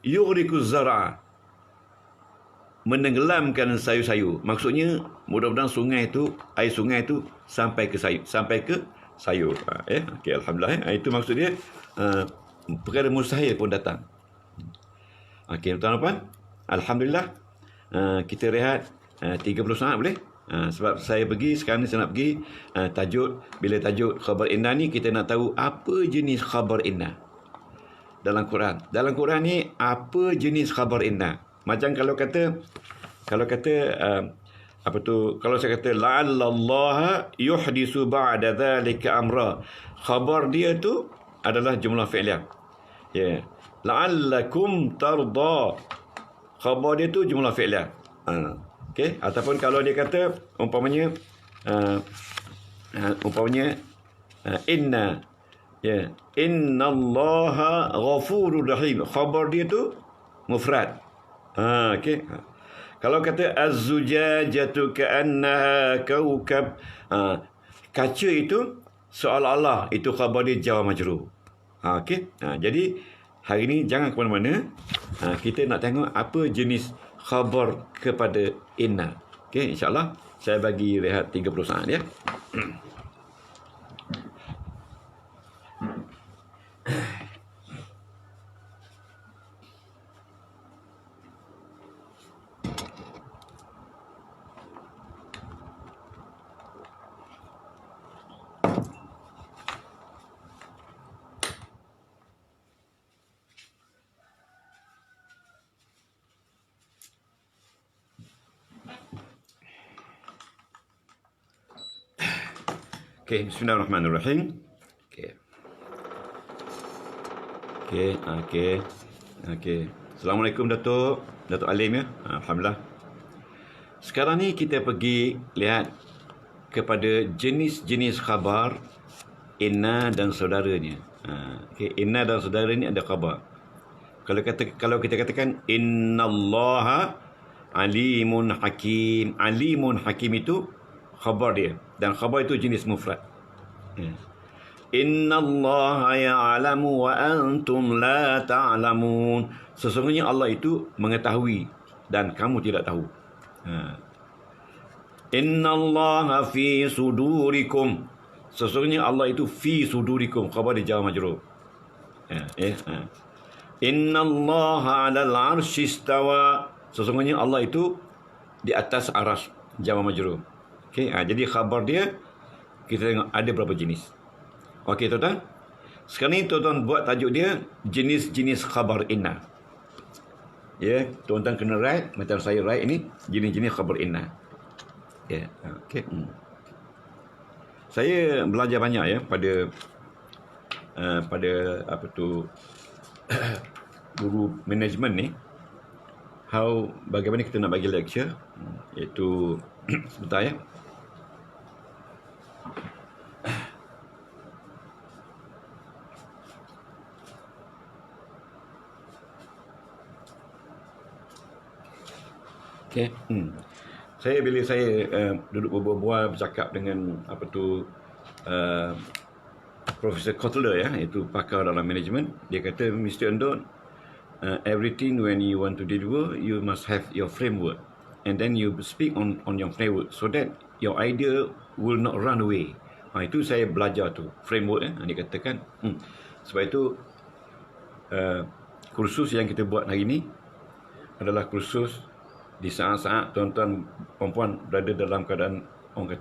yughriku zara, menenggelamkan sayur-sayur. Maksudnya mudah-mudahan air sungai itu sampai ke sayur. Okey, alhamdulillah. Itu maksud dia. Perkara mustahil pun datang. Okey, tuan-tuan, alhamdulillah. Kita rehat 30 saat boleh? Sebab saya sekarang ni saya nak pergi bila tajuk khabar inna ni, kita nak tahu apa jenis khabar inna dalam Quran. Dalam Quran ni apa jenis khabar inna? Macam kalau saya kata la'allallaha yuhdisu ba'da dhalika amra. Khabar dia tu adalah jumlah fi'liyah. Ya. La'allakum tarda. Khabar dia tu jumlah fi'liyah. Okey, ataupun kalau dia kata umpamanya inna, ya, innallaha ghafurur rahim. Khabar dia tu mufrad. Okey. Kalau kata az-zujajatu ka'annaha kaukab, kaca itu seolah-olah itu khabar dia jar majrur. Okey. Jadi hari ni jangan ke mana-mana. Kita nak tengok apa jenis khabar kepada inna. Okey, insya-Allah saya bagi rehat 30 saat ya. Okey, bismillahirrahmanirrahim. Okey. Assalamualaikum Datuk Alim ya. Alhamdulillah. Sekarang ni kita pergi lihat kepada jenis-jenis khabar inna dan saudaranya. Okey, inna dan saudara ni ada khabar. Kalau kita katakan innallaha alimun hakim. Alimun hakim itu khabar dia, dan khabar itu jenis mufrad. Innallaha ya'lamu wa antum la ta'lamun. Sesungguhnya Allah itu mengetahui dan kamu tidak tahu. Innallaha fi sudurikum. Sesungguhnya Allah itu fi sudurikum. Khabar di jar majrur. Innallaha 'alal 'arsy istawa. Sesungguhnya Allah itu di atas aras, jar majrur. Okey, jadi khabar dia kita tengok ada berapa jenis. Okey tuan-tuan. Sekarang ni tuan-tuan buat tajuk dia jenis-jenis khabar inna. Ya, tuan-tuan kena write macam saya write ini jenis-jenis khabar inna. Ya, okey. Saya belajar banyak ya pada apa tu guru management ni, bagaimana kita nak bagi lecture, iaitu sebentar ya. Okey. Bila saya duduk berbual bercakap dengan Profesor Kotler ya, iaitu pakar dalam management, dia kata, Mr. Endon, everything when you want to deliver, you must have your framework, and then you speak on your framework so that your idea will not run away. Itu saya belajar tu framework dia katakan. Sebab itu kursus yang kita buat hari ini adalah kursus di saat-saat tuan-tuan perempuan berada dalam keadaan,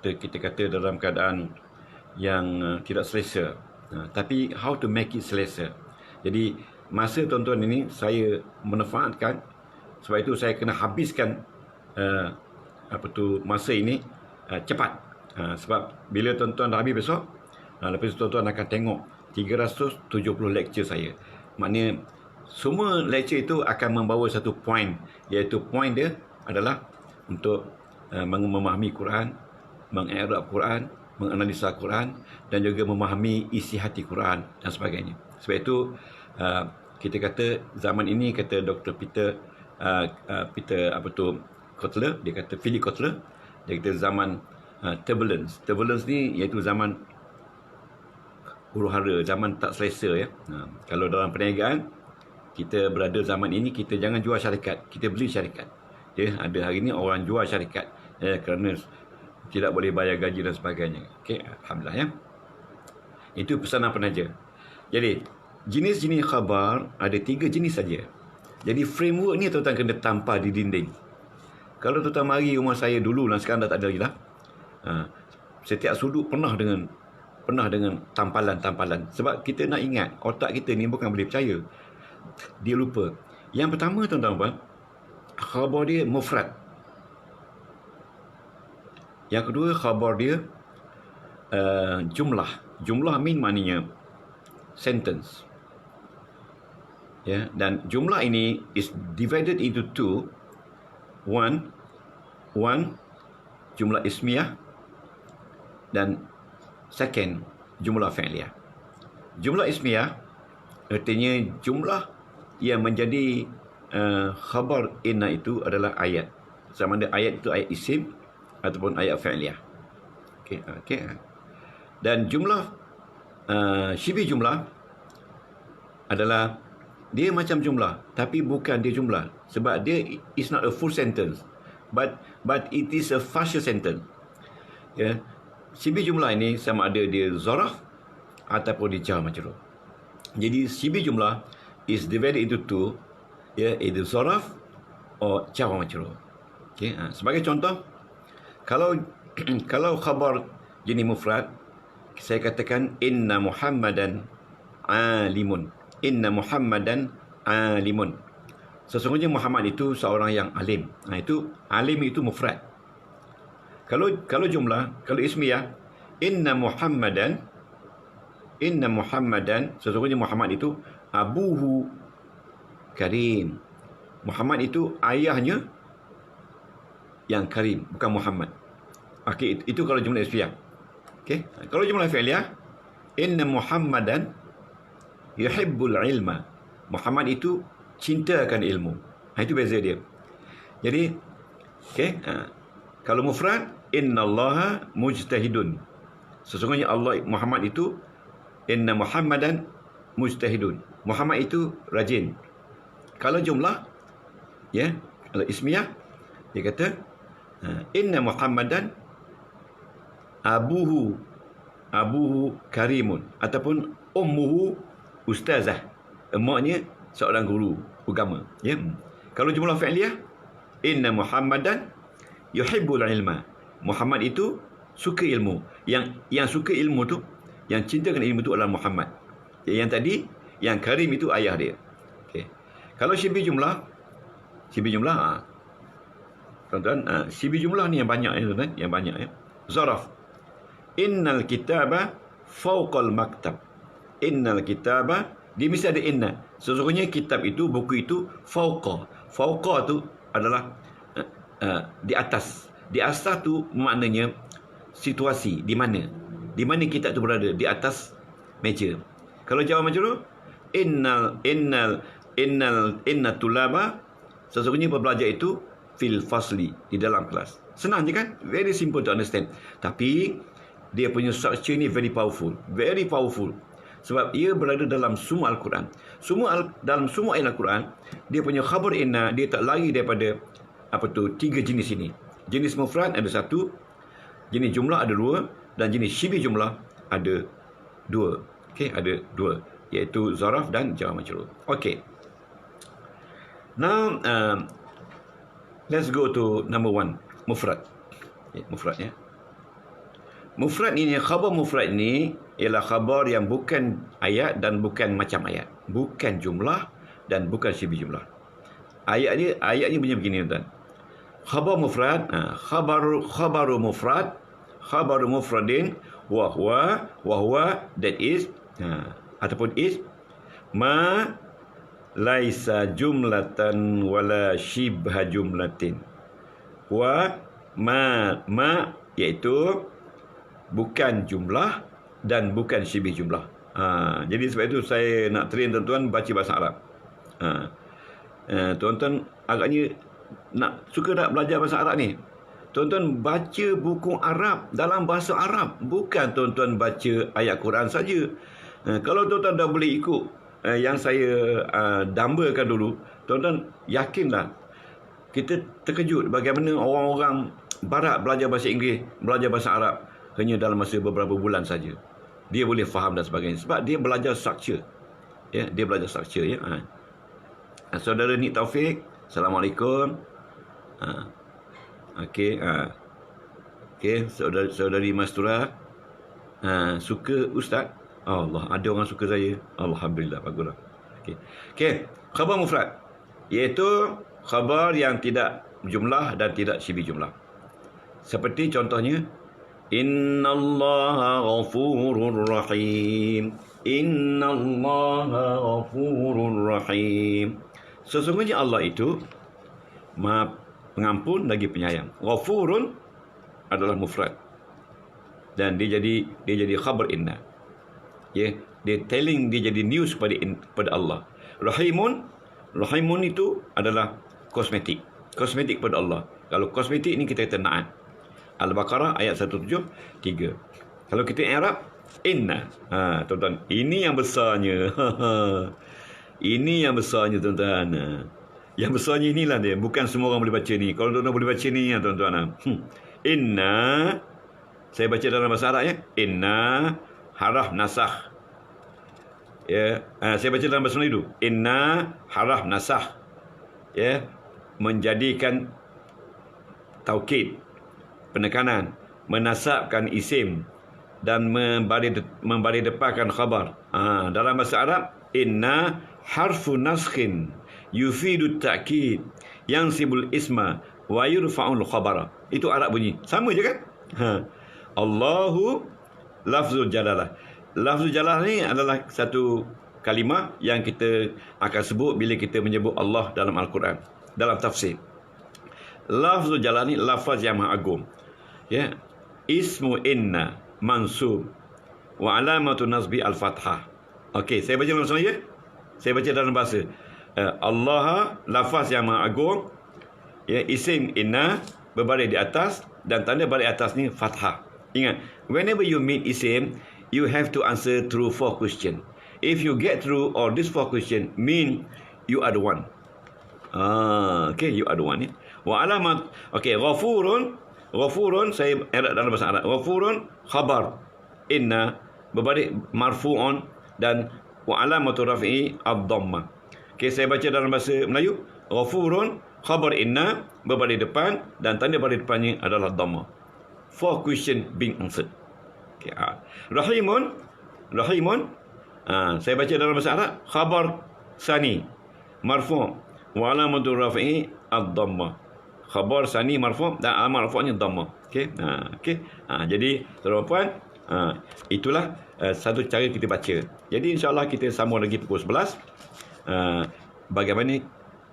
kita kata dalam keadaan yang tidak selesa. Tapi how to make it selesa. Jadi masa tuan-tuan ini saya manfaatkan, sebab itu saya kena habiskan masa ini cepat. Sebab bila tuan-tuan dah habis besok, lepas tu tuan-tuan akan tengok 370 lecture saya. Maknanya semua lecture itu akan membawa satu point, iaitu point dia adalah untuk memahami Quran, mengi'rab Quran, menganalisa Quran, dan juga memahami isi hati Quran dan sebagainya. Sebab itu kita kata zaman ini, kata Dr. Peter Kotler, dia kata Philip Kotler, dia kata zaman turbulence. Turbulence ni iaitu zaman huru-hara, zaman tak selesa ya. Kalau dalam perniagaan kita berada zaman ini, kita jangan jual syarikat, kita beli syarikat. Ada hari ini orang jual syarikat kerana tidak boleh bayar gaji dan sebagainya. Okey, alhamdulillah ya. Itu pesanan penaja. Jadi jenis-jenis khabar ada 3 jenis saja. Jadi framework ni tuan-tuan kena tampal di dinding. Kalau tuan-tuan mari rumah saya dulu dan sekarang dah tak ada lagi dah. Setiap sudut penuh dengan tampalan-tampalan. Sebab kita nak ingat, otak kita ni bukan boleh percaya, dia lupa. Yang pertama tuan-tuan, khabar dia mufrad. Yang kedua, khabar dia jumlah. Jumlah maknanya sentence. Ya, dan jumlah ini is divided into 2. One jumlah ismiyah, dan second jumlah fi'liyah. Jumlah ismiyah artinya jumlah yang menjadi khabar inna itu adalah ayat. Sama ada ayat itu ayat isim ataupun ayat fi'liyah. Okey. Dan jumlah syibih jumlah adalah dia macam jumlah tapi bukan dia jumlah, sebab dia is not a full sentence, but it is a partial sentence. Ya. Syibih jumlah ini sama ada dia zaraf ataupun dia jar majrur. Jadi syibih jumlah is divided into 2, ya, either zaraf or jar majrur. Okey, sebagai contoh, kalau khabar jenis mufrad, saya katakan inna Muhammadan alimun. Inna Muhammadan alimun. Sesungguhnya Muhammad itu seorang yang alim. Itu alim itu mufrad. Kalau jumlah, kalau ismiyah, inna Muhammadan, sesungguhnya Muhammad itu abuhu karim. Muhammad itu ayahnya yang karim, bukan Muhammad. Okey, itu kalau jumlah ismiyah. Okey, kalau jumlah fi'liyah, inna Muhammadan yuhibbul ilma. Muhammad itu cinta akan ilmu. Itu beza dia. Jadi, okey, kalau mufrad, innallaha mujtahidun. Sesungguhnya Allah, Muhammad itu Inna Muhammadan mujtahidun. Muhammad itu rajin. Kalau jumlah, ya, kalau ismiyah, dia kata Inna Muhammadan abuhu karimun, ataupun ummuhu ustazah, emaknya seorang guru agama, ya. Kalau jumlah fi'liyah, Inna Muhammadan yuhibbul ilma. Muhammad itu suka ilmu. Yang suka ilmu tu, yang cintakan ilmu tu adalah Muhammad. Yang tadi, yang karim itu ayah dia. Okay. Kalau syibi jumlah, tuan-tuan, syibi jumlah ni yang banyak ya, tuan-tuan, yang banyak ya. Zaraf. Innal kitaba fawqal maktab. Innal kitaba, dia mesti ada inna. Sesungguhnya kitab itu, buku itu fawqa. Fawqa tu adalah di atas. Di atas tu maknanya situasi, di mana kitab tu berada, di atas meja. Kalau jawab majrur, inna tulaba, sesungguhnya pembelajar itu fil fasli, di dalam kelas. Senang je kan? Very simple to understand. Tapi dia punya structure ni very powerful. Very powerful. Sebab ia berada dalam semua Al-Quran. Dalam semua ayat Al-Quran, dia punya khabar inna, dia tak lari daripada 3 jenis ini. Jenis mufrad ada 1, jenis jumlah ada 2, dan jenis syibi jumlah ada 2. Okey, ada 2, iaitu zaraf dan jar majrur. Okey. Now let's go to number 1, mufrad. Mufrad ya. Mufrad ini, khabar mufrad ini ialah khabar yang bukan ayat dan bukan macam ayat. Bukan jumlah dan bukan syibi jumlah. Ayat ni bunyi begini, tuan. Khabar mufrad, khabaru mufradin wa huwa, that is, ataupun is, ma laisa jumlatan wala shibha jumlatin. Wa ma iaitu bukan jumlah dan bukan syibih jumlah. Jadi sebab itu saya nak train tuan-tuan baca bahasa Arab. Tuan-tuan agaknya suka tak belajar bahasa Arab ni? Tuan-tuan baca buku Arab dalam bahasa Arab, bukan tuan-tuan baca ayat Quran saja. Kalau tuan-tuan dah boleh ikut yang saya dambakan dulu, tuan-tuan yakinlah, kita terkejut bagaimana orang-orang barat belajar bahasa Inggeris, belajar bahasa Arab hanya dalam masa beberapa bulan saja. Dia boleh faham dan sebagainya. Sebab dia belajar structure. Ya, dia belajar structure. Ya. Saudara Nik Taufik, Assalamualaikum. Okey. Okey, saudari Mastura. Suka Ustaz? Allah, ada orang suka saya. Alhamdulillah, baguslah. Okey. Okey, khabar mufrad, iaitu khabar yang tidak jumlah dan tidak syibi jumlah. Seperti contohnya, Innallaha ghafurur rahim. Innallaha ghafurur rahim. Sesungguhnya Allah itu Maha Pengampun lagi penyayang. Ghafurun adalah mufrad. Dan dia jadi khabar inna. Ya, dia telling, dia jadi news pada Allah. Rahimun itu adalah kosmetik. Kosmetik pada Allah. Kalau kosmetik ni kita kata na'at. Al-Baqarah ayat 173. Kalau kita Arab, inna. Tuan-tuan, ini yang besarnya. Ini yang besarnya, tuan-tuan. Yang besarnya inilah dia. Bukan semua orang boleh baca ni. Kalau tuan-tuan boleh baca ni, tuan-tuan. Inna. Saya baca dalam bahasa Arab ya. Inna haraf nasakh. Ya, saya baca dalam bahasa Melayu. Inna haraf nasakh. Ya, menjadikan taukid, penekanan, menasabkan isim dan membari depankan khabar. Dalam bahasa Arab, inna harfu naskhin yufidu ta'kid yansibul isma wa yurfa'ul khabara. Itu Arab bunyi. Sama je kan? Allahu lafzul jalalah. Lafzul jalalah ni adalah satu kalimah yang kita akan sebut bila kita menyebut Allah dalam Al-Quran, dalam tafsir. Lafzul jalalah ni lafaz yang maha agung. Ya, ismu inna mansub wa alamatu nasbi al-fathah. Okey, saya baca dalam bahasa. Saya baca dalam bahasa. Allah lafaz yang maha agung. Ya, isim inna berbaris di atas dan tanda baris atas ni fathah. Ingat, whenever you meet isim, you have to answer through 4 questions. If you get through all these 4 questions, mean you are the one. Okay, you are the one. Wa alamat. Okay, ghafurun. Ghafurun, saya dalam bahasa Arab. Ghafurun, khabar. Inna, berbalik marfu'un. Dan wa alamatu rafi'i ad-dhammah. Okay, saya baca dalam bahasa Melayu. Ghafurun, khabar inna, berbalik depan. Dan tanda balik depannya adalah dhammah. 4 question being answered. Okay, Rahimun. Rahimun. Saya baca dalam bahasa Arab. Khabar sani, marfu'. Wa alamatul rafi'i ad-dhammah. Khabar sani marfu' dan alamat marfu'nya dhammah. Okey. Jadi tuan-tuan, itulah satu cara kita baca. Jadi insya-Allah kita sambung lagi pukul 11. Bagaimana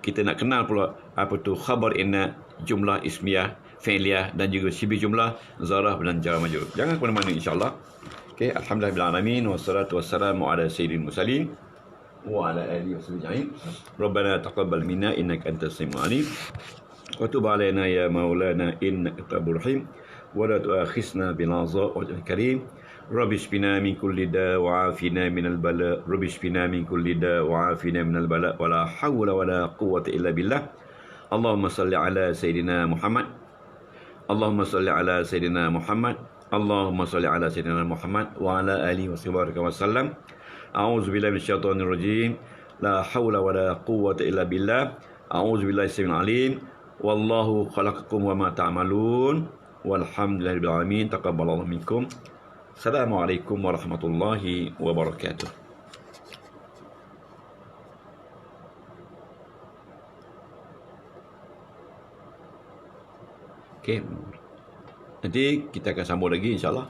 kita nak kenal pula apa tu khabar inna, jumlah ismiyah, fi'liyah dan juga sibih jumlah, zarah dan jar majrur. Jangan ke mana-mana insya-Allah. Okey, alhamdulillah bil alamin wassalatu wassalamu ala sayyidil mursalin وعلى آله وصحبه أجمعين ربنا تقبل منا إنك أنت السميع العليم وتب علينا يا مولانا إنك التواب الرحيم ولا تؤاخذنا بالعطاء والجود الكريم رب اشفنا من كل داء وعافنا من البلاء رب اشفنا من كل داء وعافنا من البلاء ولا حول ولا قوة إلا بالله اللهم صل على سيدنا محمد اللهم صل على سيدنا محمد اللهم صل على سيدنا محمد وعلى آله وصحبه وسلم أعوذ بالله من الشيطان الرجيم لا حول ولا قوة إلا بالله أعوذ بالله السميع العليم والله خلقكم وما تعملون والحمد لله رب العالمين تقبل الله منكم السلام عليكم ورحمة الله وبركاته. Okay. Nanti kita akan sambung lagi insya-Allah.